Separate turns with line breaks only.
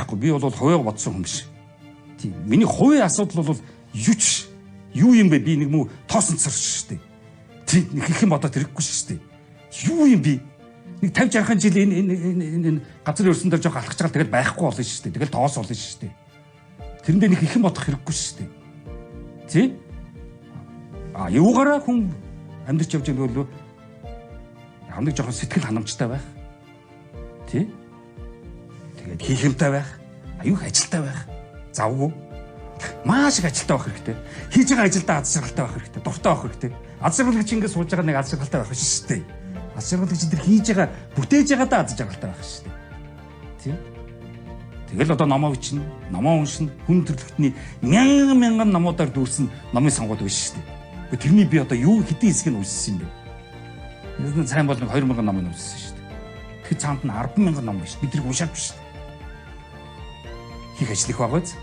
байхгүй. Би бол хувиа бодсон хүн биш. Тийм. Миний хувийн асуудал бол юу ч юу юм бэ? Би нэг муу тоосон царч штэ. Тийм нэг их юм бодоод хэрэггүй штэ. Юу юм би? Нэг 50 60 жил энэ газар өрсөн дээр жоох алхаж байгаа тэгэл байхгүй болно штэ. Тэгэл тоос болно штэ. Тэрэндээ нэг их юм бодох хэрэггүй штэ. Тийм. Юугаараа хүн амьдарч явж байгаа бол ямар нэг жоохон сэтгэл ханамжтай байх. Тий? Тэгээд хийх юмтай байх. Аюух ажилтай байх. Завгүй. Маш их ажилтай байх хэрэгтэй. Хийж байгаа ажилдаа аз жаргалтай байх хэрэгтэй. Дуртай байх хэрэгтэй. Аз жаргалагч ингэ сууж байгаа нэг аз жаргалтай байх шүү дээ. Аз жаргалагч тэр хийж байгаа, бүтээж байгаадаа аз жаргалтай байх шүү дээ. Тий? Тэгэл одоо номоо бичнэ, номоо уншина, хүн төрөлхтний мянган номуудаар дүүрсэн номын сонгоод байна шүү дээ. Тэрний би одоо юу хэдийн хэсэг нь уншсан юм бэ? Энэ сайн бол 2000 ном уншсан шүү дээ. Тэгэхээр цаанд нь 100000 ном байна шүү. Бид тэрийг уншаад биш. Хийх ажил их байгаа биз?